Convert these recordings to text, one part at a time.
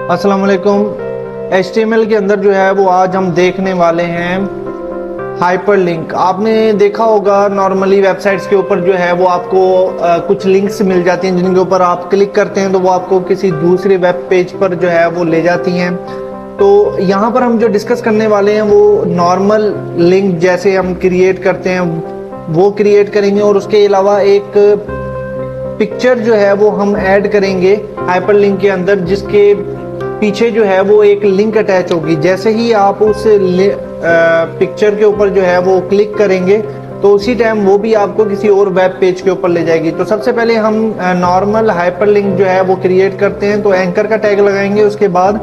अस्सलाम वालेकुम। HTML के अंदर जो है वो आज हम देखने वाले हैं हाइपरलिंक। आपने देखा होगा नॉर्मली वेबसाइट्स के ऊपर जो है वो आपको कुछ लिंक्स मिल जाती हैं जिनके ऊपर आप क्लिक करते हैं तो वो आपको किसी दूसरे वेब पेज पर जो है वो ले जाती हैं। तो यहाँ पर हम जो डिस्कस करने वाले हैं वो नॉर्मल लिंक जैसे हम क्रिएट करते हैं वो क्रिएट करेंगे, और उसके अलावा एक पिक्चर जो है वो हम ऐड करेंगे हाइपरलिंक के अंदर, जिसके पीछे जो है वो एक लिंक अटैच होगी। जैसे ही आप उस पिक्चर के ऊपर जो है वो क्लिक करेंगे तो उसी टाइम वो भी आपको किसी और वेब पेज के ऊपर ले जाएगी। तो सबसे पहले हम नॉर्मल हाइपरलिंक जो है वो क्रिएट करते हैं। तो एंकर का टैग लगाएंगे, उसके बाद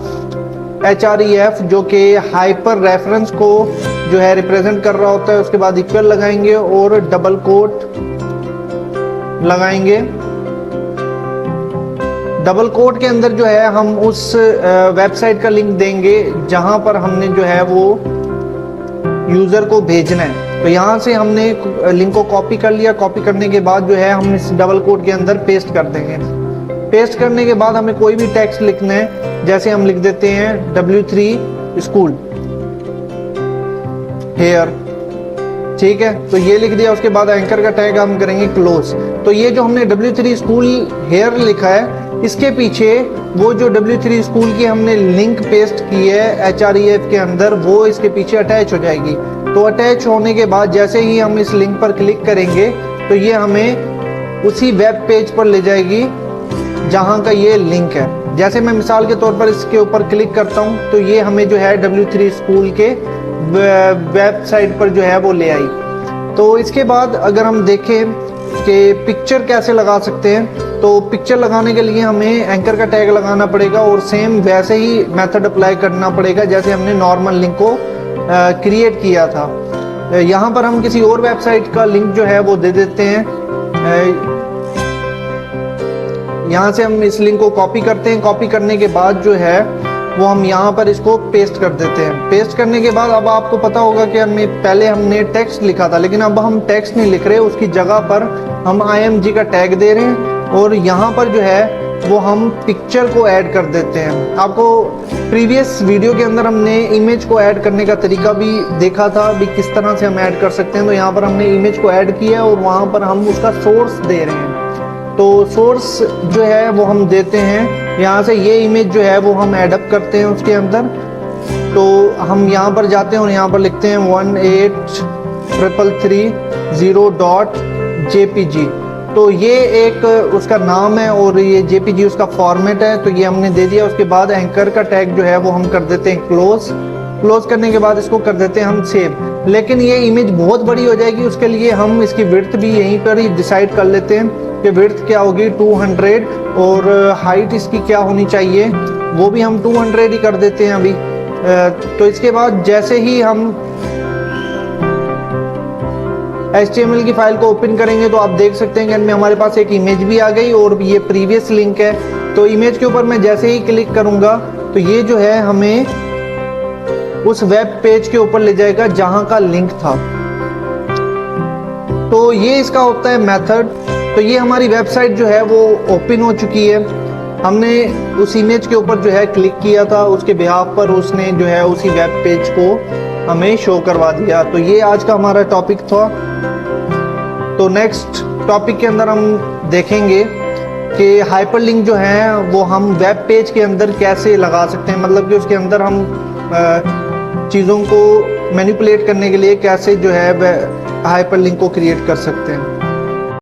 href जो कि हाइपर रेफरेंस को जो है रिप्रेजेंट कर रहा होता है, उसके बाद इक्वल लगाएंगे और डबल कोट लगाएंगे। डबल कोट के अंदर जो है हम उस वेबसाइट का लिंक देंगे जहां पर हमने जो है वो यूजर को भेजना है। तो यहाँ से हमने लिंक को कॉपी कर लिया। कॉपी करने के बाद जो है हम इस डबल कोट के अंदर पेस्ट कर देंगे। पेस्ट करने के बाद हमें कोई भी टेक्स्ट लिखना है, जैसे हम लिख देते हैं W3 स्कूल हेयर, ठीक है। तो ये लिख दिया। उसके बाद एंकर का टैग हम करेंगे क्लोज। तो ये जो हमने W3 स्कूल हेयर लिखा है, इसके पीछे वो जो W3 स्कूल की हमने लिंक पेस्ट की है href के अंदर, वो इसके पीछे अटैच हो जाएगी। तो अटैच होने के बाद जैसे ही हम इस लिंक पर क्लिक करेंगे तो ये हमें उसी वेब पेज पर ले जाएगी जहां का ये लिंक है। जैसे मैं मिसाल के तौर पर इसके ऊपर क्लिक करता हूं तो ये हमें जो है W3 स्कूल के वेबसाइट पर जो है वो ले आई। तो इसके बाद अगर हम देखें कि पिक्चर कैसे लगा सकते हैं, तो पिक्चर लगाने के लिए हमें एंकर का टैग लगाना पड़ेगा और सेम वैसे ही मेथड अप्लाई करना पड़ेगा जैसे हमने नॉर्मल लिंक को क्रिएट किया था। यहाँ पर हम किसी और वेबसाइट का लिंक जो है वो दे देते हैं। यहाँ से हम इस लिंक को कॉपी करते हैं। कॉपी करने के बाद जो है वो हम यहाँ पर इसको पेस्ट कर देते हैं। पेस्ट करने के बाद अब आपको पता होगा कि पहले हमने टेक्स्ट लिखा था, लेकिन अब हम टेक्स्ट नहीं लिख रहे, उसकी जगह पर हम img का टैग दे रहे हैं और यहाँ पर जो है वो हम पिक्चर को ऐड कर देते हैं। आपको प्रीवियस वीडियो के अंदर हमने इमेज को ऐड करने का तरीका भी देखा था, भी किस तरह से हम ऐड कर सकते हैं। तो यहाँ पर हमने इमेज को ऐड किया और वहाँ पर हम उसका सोर्स दे रहे हैं। तो सोर्स जो है वो हम देते हैं, यहाँ से ये इमेज जो है वो हम एडअप करते हैं उसके अंदर। तो हम यहाँ पर जाते हैं और यहाँ पर लिखते हैं 1833330.jpg। तो ये एक उसका नाम है और ये JPG उसका फॉर्मेट है। तो ये हमने दे दिया। उसके बाद एंकर का टैग जो है वो हम कर देते हैं क्लोज। क्लोज करने के बाद इसको कर देते हैं हम सेव। लेकिन ये इमेज बहुत बड़ी हो जाएगी, उसके लिए हम इसकी विड्थ भी यहीं पर ही डिसाइड कर लेते हैं कि विड्थ क्या होगी 200 और हाइट इसकी क्या होनी चाहिए, वो भी हम 200 ही कर देते हैं अभी। तो इसके बाद जैसे ही हम HTML की फाइल को ओपन करेंगे तो आप देख सकते हैं कि इनमें हमारे पास एक इमेज भी आ गई और ये प्रीवियस लिंक है। तो इमेज के ऊपर मैं जैसे ही क्लिक करूंगा तो ये जो है हमें उस वेब पेज के ऊपर ले जाएगा जहां का लिंक था। तो ये इसका होता है मेथड। तो ये हमारी वेबसाइट जो है वो ओपन हो चुकी है। हमने उस इमेज के ऊपर जो है क्लिक किया था, उसके बिहाफ पर उसने जो है उसी वेब पेज को हमें शो करवा दिया। तो ये आज का हमारा टॉपिक था। तो नेक्स्ट टॉपिक के अंदर हम देखेंगे कि हाइपरलिंक जो है वो हम वेब पेज के अंदर कैसे लगा सकते हैं, मतलब कि उसके अंदर हम चीज़ों को मैनिपुलेट करने के लिए कैसे जो है हाइपरलिंक को क्रिएट कर सकते हैं।